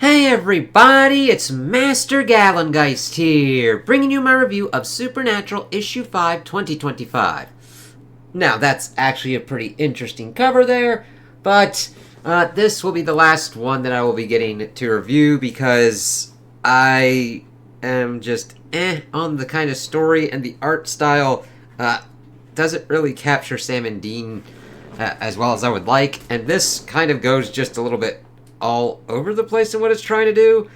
Hey everybody, it's Master Gallengeist here, bringing you my review of Supernatural Issue 5, 2025. Now, that's actually a pretty interesting cover there, but this will be the last one that I will be getting to review because I am just on the kind of story, and the art style doesn't really capture Sam and Dean as well as I would like, and this kind of goes just a little bit all over the place in what it's trying to do.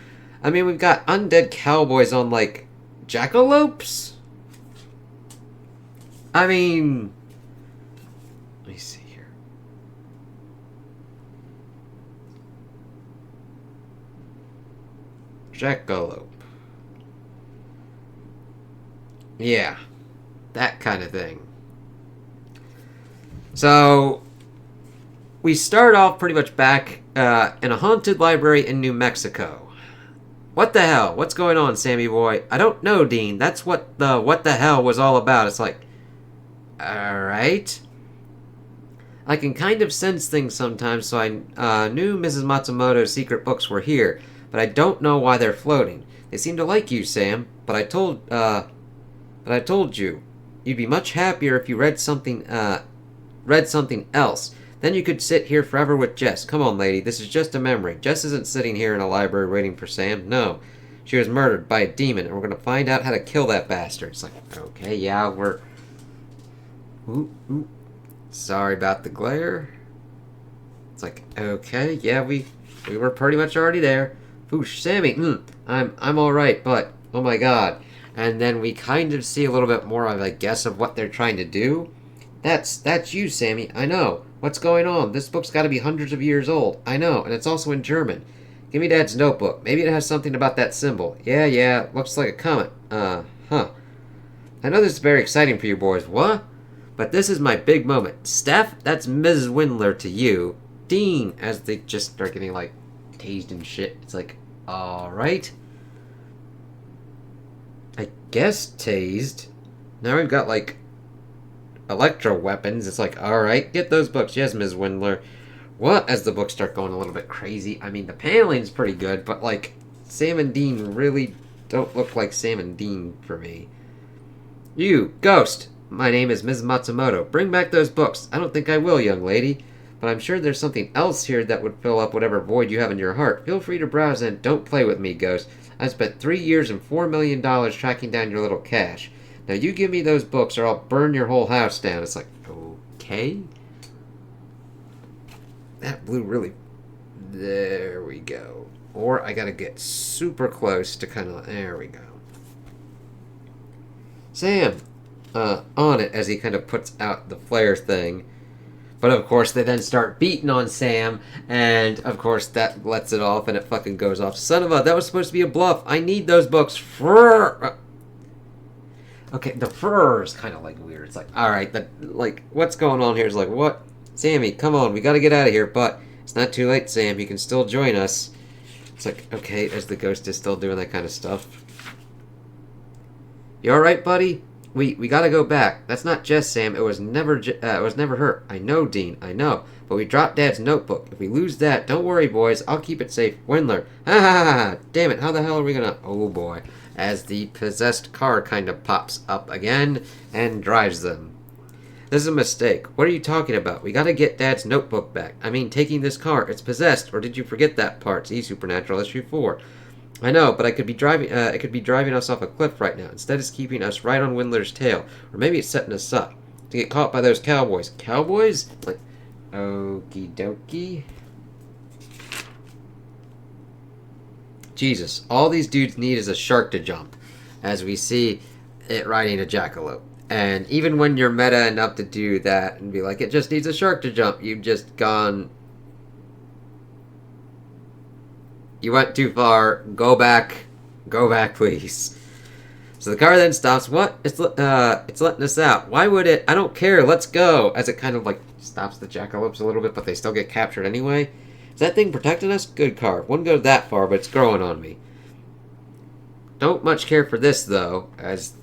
I mean, we've got undead cowboys on, like, jackalopes? I mean, let me see here. Jackalope. Yeah, that kind of thing. So, we start off pretty much back in a haunted library in New Mexico. What the hell? What's going on, Sammy boy? I don't know, Dean. That's what the hell was all about. It's like, alright. I can kind of sense things sometimes, so I knew Mrs. Matsumoto's secret books were here, but I don't know why they're floating. They seem to like you, Sam, but I told you, you'd be much happier if you read something else. Then you could sit here forever with Jess. Come on, lady, this is just a memory. Jess isn't sitting here in a library waiting for Sam. No. She was murdered by a demon, and we're going to find out how to kill that bastard. It's like, okay, yeah, we're... Ooh. Sorry about the glare. It's like, okay, yeah, we were pretty much already there. Whoosh, Sammy, I'm alright, but, oh my god. And then we kind of see a little bit more of, I guess, of what they're trying to do. That's you, Sammy, I know. What's going on? This book's got to be hundreds of years old. I know, and it's also in German. Give me Dad's notebook. Maybe it has something about that symbol. Yeah, looks like a comet. Huh. I know this is very exciting for you boys. What? But this is my big moment. Steph, that's Mrs. Windler to you. Dean, as they just start getting, like, tased and shit. It's like, alright. I guess tased. Now we've got, like, electro weapons. It's like, alright, get those books. Yes, Ms. Windler. What? As the books start going a little bit crazy. I mean, the paneling's pretty good, but, like, Sam and Dean really don't look like Sam and Dean for me. You, Ghost. My name is Ms. Matsumoto. Bring back those books. I don't think I will, young lady. But I'm sure there's something else here that would fill up whatever void you have in your heart. Feel free to browse and don't play with me, Ghost. I spent 3 years and $4 million tracking down your little cache. Now you give me those books or I'll burn your whole house down. It's like, okay. That blue really... There we go. Or I gotta get super close to kind of... There we go. Sam, on it as he kind of puts out the flare thing. But of course they then start beating on Sam, and of course that lets it off and it fucking goes off. Son of a... That was supposed to be a bluff. I need those books for... Okay, the fur is kind of, like, weird. It's like, alright, like, what's going on here? Is like, what? Sammy, come on, we gotta get out of here, but it's not too late, Sam. You can still join us. It's like, okay, as the ghost is still doing that kind of stuff. You alright, buddy? We gotta go back. That's not Jess, Sam. It was never her. I know, Dean, I know. But we dropped Dad's notebook. If we lose that, don't worry, boys. I'll keep it safe. Windler. Ha! Damn it, how the hell are we gonna... Oh, boy. As the possessed car kind of pops up again and drives them. This is a mistake. What are you talking about? We gotta get Dad's notebook back. I mean, taking this car. It's possessed. Or did you forget that part? See, Supernatural Issue 4. I know, but it could be driving us off a cliff right now. Instead, it's keeping us right on Windler's tail. Or maybe it's setting us up to get caught by those cowboys. Cowboys? Like, okie dokie. Jesus, all these dudes need is a shark to jump, as we see it riding a jackalope. And even when you're meta enough to do that and be like, it just needs a shark to jump, you've just gone... You went too far. Go back, please. So the car then stops. What? It's letting us out. Why would it? I don't care. Let's go. As it kind of, like, stops the jackalopes a little bit, but they still get captured anyway. Is that thing protecting us? Good car. Wouldn't go that far, but it's growing on me. Don't much care for this, though, as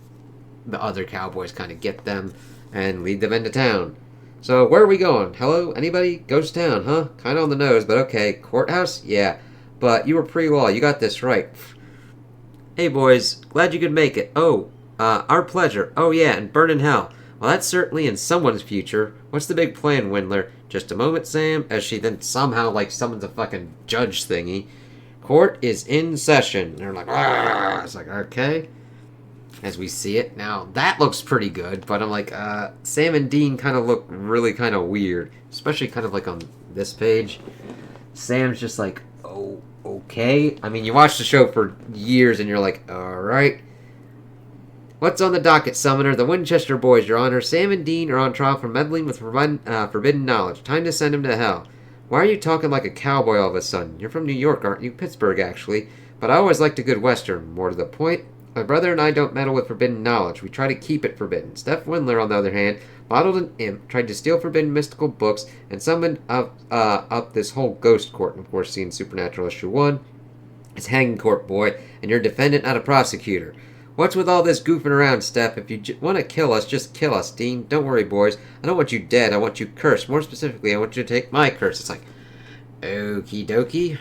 the other cowboys kind of get them and lead them into town. So, where are we going? Hello? Anybody? Ghost town, huh? Kinda on the nose, but okay. Courthouse? Yeah. But you were pre-law. You got this right. Hey, boys. Glad you could make it. Oh, our pleasure. Oh, yeah, and burn in hell. Well, that's certainly in someone's future. What's the big plan, Windler? Just a moment, Sam, as she then somehow, like, summons a fucking judge thingy. Court is in session. And they're like, ah. It's like, okay. As we see it. Now, that looks pretty good, but I'm like, Sam and Dean kind of look really kind of weird. Especially kind of like on this page. Sam's just like, oh, okay. I mean, you watch the show for years and you're like, alright. What's on the docket, Summoner? The Winchester boys, Your Honor. Sam and Dean are on trial for meddling with forbidden knowledge. Time to send him to hell. Why are you talking like a cowboy all of a sudden? You're from New York, aren't you? Pittsburgh, actually. But I always liked a good Western. More to the point, my brother and I don't meddle with forbidden knowledge. We try to keep it forbidden. Steph Windler, on the other hand, bottled an imp, tried to steal forbidden mystical books, and summoned up this whole ghost court. And of course, seen Supernatural Issue 1. It's hanging court, boy, and you're a defendant, not a prosecutor. What's with all this goofing around, Steph? If you want to kill us, just kill us, Dean. Don't worry, boys. I don't want you dead. I want you cursed. More specifically, I want you to take my curse. It's like, okie dokie.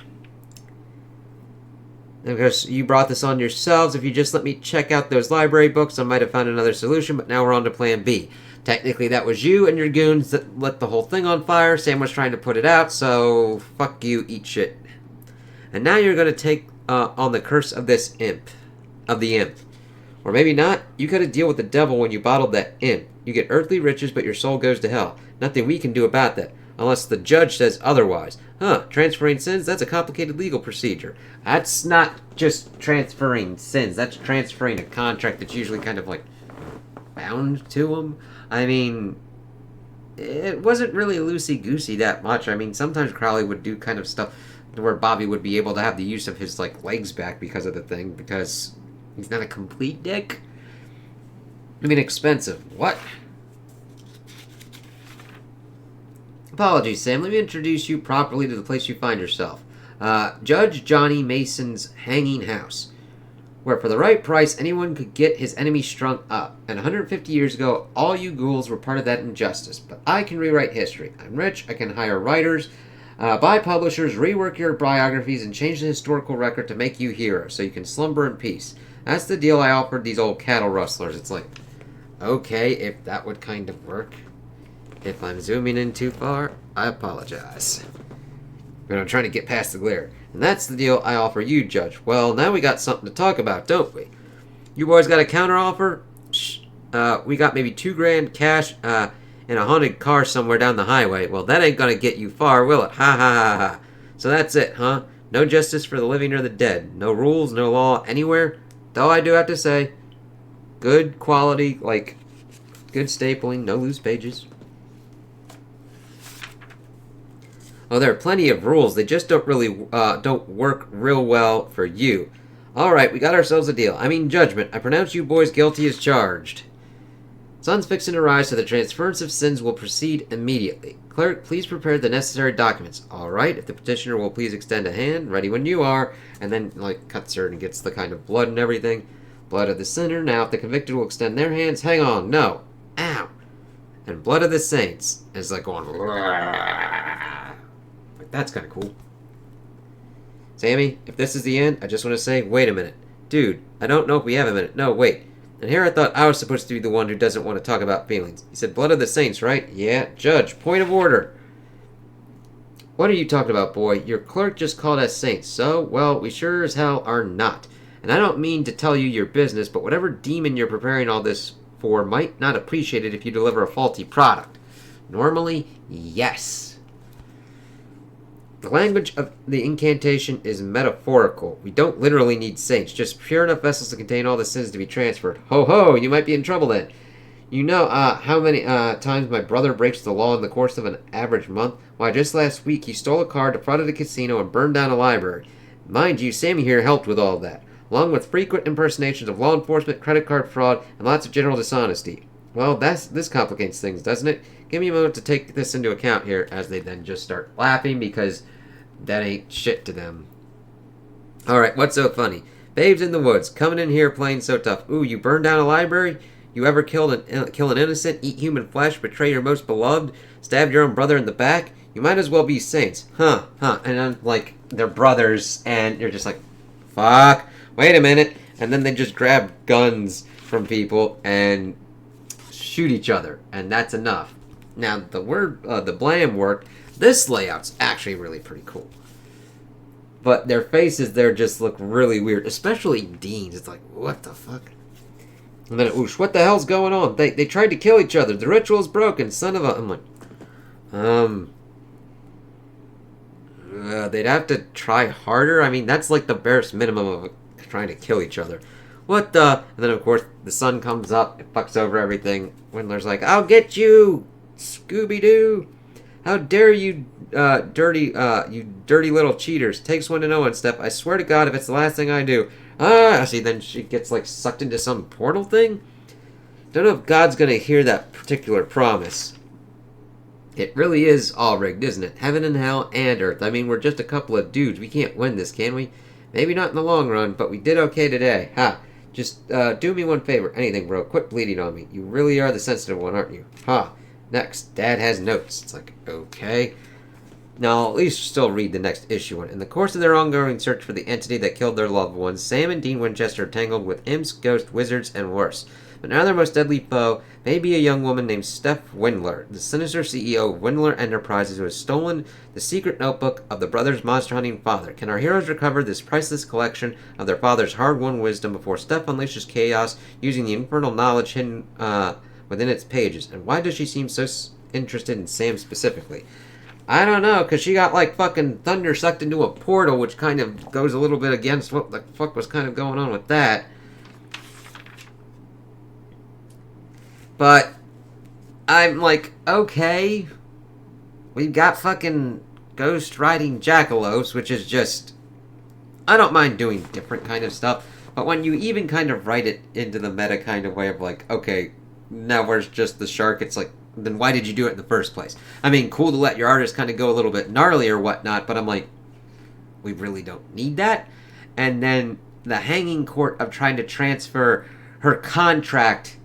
And of course, you brought this on yourselves. If you just let me check out those library books, I might have found another solution, but now we're on to plan B. Technically, that was you and your goons that lit the whole thing on fire. Sam was trying to put it out, so fuck you, eat shit. And now you're going to take on the curse of this imp. Of the imp. Or maybe not. You got to deal with the devil when you bottled that imp. You get earthly riches, but your soul goes to hell. Nothing we can do about that, unless the judge says otherwise. Transferring sins? That's a complicated legal procedure. That's not just transferring sins. That's transferring a contract that's usually kind of like bound to them. I mean, it wasn't really loosey-goosey that much. I mean, sometimes Crowley would do kind of stuff where Bobby would be able to have the use of his like legs back because of the thing, because he's not a complete dick. I mean, expensive. What? Apologies, Sam. Let me introduce you properly to the place you find yourself. Judge Johnny Mason's hanging house, where for the right price, anyone could get his enemy strung up. And 150 years ago, all you ghouls were part of that injustice. But I can rewrite history. I'm rich. I can hire writers, buy publishers, rework your biographies, and change the historical record to make you heroes, so you can slumber in peace. That's the deal I offered these old cattle rustlers. It's like, okay, if that would kind of work. If I'm zooming in too far, I apologize. But I'm trying to get past the glare. And that's the deal I offer you, Judge. Well, now we got something to talk about, don't we? You boys got a counter offer? We got maybe $2,000 cash in a haunted car somewhere down the highway. Well, that ain't gonna get you far, will it? Ha ha ha ha. So that's it, huh? No justice for the living or the dead. No rules, no law, anywhere. Though I do have to say, good quality, like, good stapling, no loose pages. Oh, there are plenty of rules. They just don't really, don't work real well for you. Alright, we got ourselves a deal. I mean judgment. I pronounce you boys guilty as charged. Sun's fixing to rise, so the transference of sins will proceed immediately. Clerk, please prepare the necessary documents. Alright, if the petitioner will please extend a hand, ready when you are. And then, like, cuts her and gets the kind of blood and everything. Blood of the sinner. Now, if the convicted will extend their hands, hang on, no. Ow. And blood of the saints. And it's like going... Like, that's kind of cool. Sammy, if this is the end, I just want to say, wait a minute. Dude, I don't know if we have a minute. No, wait. And here I thought I was supposed to be the one who doesn't want to talk about feelings. He said blood of the saints, right? Yeah, Judge, point of order. What are you talking about, boy? Your clerk just called us saints, so, well, we sure as hell are not. And I don't mean to tell you your business, but whatever demon you're preparing all this for might not appreciate it if you deliver a faulty product. Normally, yes. The language of the incantation is metaphorical. We don't literally need saints, just pure enough vessels to contain all the sins to be transferred. Ho ho, you might be in trouble then. You know how many times my brother breaks the law in the course of an average month? Why, just last week he stole a car, defrauded a casino, and burned down a library. Mind you, Sammy here helped with all of that, along with frequent impersonations of law enforcement, credit card fraud, and lots of general dishonesty. Well, this complicates things, doesn't it? Give me a moment to take this into account here, as they then just start laughing, because that ain't shit to them. Alright, what's so funny? Babes in the woods, coming in here playing so tough. Ooh, you burned down a library? You ever kill an innocent, eat human flesh, betray your most beloved, stabbed your own brother in the back? You might as well be saints. Huh. And then, like, they're brothers, and you're just like, fuck, wait a minute. And then they just grab guns from people and shoot each other, and that's enough. Now, the blam worked. This layout's actually really pretty cool. But their faces there just look really weird, especially Dean's. It's like, what the fuck? And then, oosh, what the hell's going on? They tried to kill each other. The ritual's broken, son of a... I'm like, they'd have to try harder. I mean, that's like the barest minimum of trying to kill each other. What the... And then, of course, the sun comes up. It fucks over everything. Windler's like, I'll get you, Scooby-Doo. How dare you, you dirty little cheaters. Takes one to know one, Steph. I swear to God, if it's the last thing I do. See, then she gets, like, sucked into some portal thing? Don't know if God's gonna hear that particular promise. It really is all rigged, isn't it? Heaven and hell and earth. I mean, we're just a couple of dudes. We can't win this, can we? Maybe not in the long run, but we did okay today. Ha! Just, do me one favor. Anything, bro. Quit bleeding on me. You really are the sensitive one, aren't you? Ha! Next, Dad has notes. It's like, okay. Now, I'll at least still read the next issue one. In the course of their ongoing search for the entity that killed their loved ones, Sam and Dean Winchester are tangled with imps, ghosts, wizards, and worse. But now their most deadly foe may be a young woman named Steph Windler, the sinister CEO of Windler Enterprises, who has stolen the secret notebook of the brothers' monster-hunting father. Can our heroes recover this priceless collection of their father's hard-won wisdom before Steph unleashes chaos using the infernal knowledge hidden within its pages? And why does she seem so interested in Sam specifically? I don't know, because she got, like, fucking thunder sucked into a portal, which kind of goes a little bit against what the fuck was kind of going on with that. But I'm like, okay, we've got fucking ghost riding jackalopes, which is just, I don't mind doing different kind of stuff, but when you even kind of write it into the meta kind of way of like, okay, now where's just the shark, it's like, then why did you do it in the first place? I mean, cool to let your artist kind of go a little bit gnarly or whatnot, but I'm like, we really don't need that. And then the hanging court of trying to transfer her contract,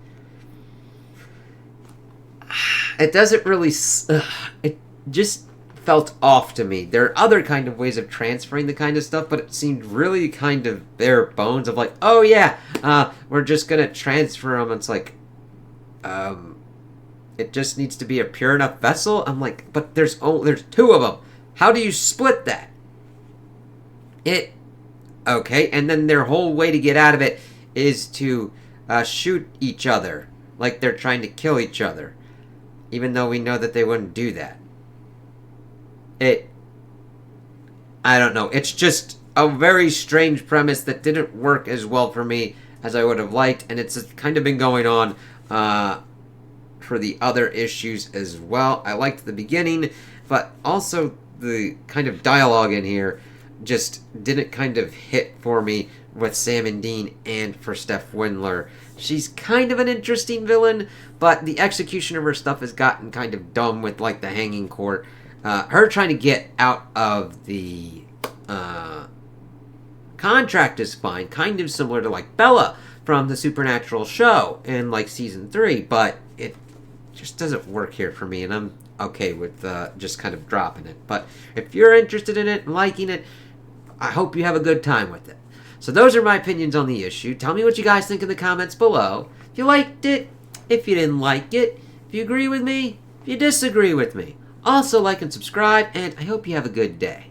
it doesn't really, it just felt off to me. There are other kind of ways of transferring the kind of stuff, but it seemed really kind of bare bones of like, oh yeah, we're just gonna transfer them. It's like, it just needs to be a pure enough vessel. I'm like, but there's two of them. How do you split that? Okay, and then their whole way to get out of it is to shoot each other like they're trying to kill each other, even though we know that they wouldn't do that. I don't know. It's just a very strange premise that didn't work as well for me as I would have liked, and it's kind of been going on for the other issues as well. I liked the beginning, but also the kind of dialogue in here just didn't kind of hit for me with Sam and Dean and for Steph Windler. She's kind of an interesting villain, but the execution of her stuff has gotten kind of dumb with like the hanging court. Her trying to get out of the contract is fine, kind of similar to like Bella from the Supernatural show in like season 3, but it just doesn't work here for me, and I'm okay with just kind of dropping it. But if you're interested in it and liking it, I hope you have a good time with it. So those are my opinions on the issue. Tell me what you guys think in the comments below. If you liked it, if you didn't like it, if you agree with me, if you disagree with me. Also like and subscribe, and I hope you have a good day.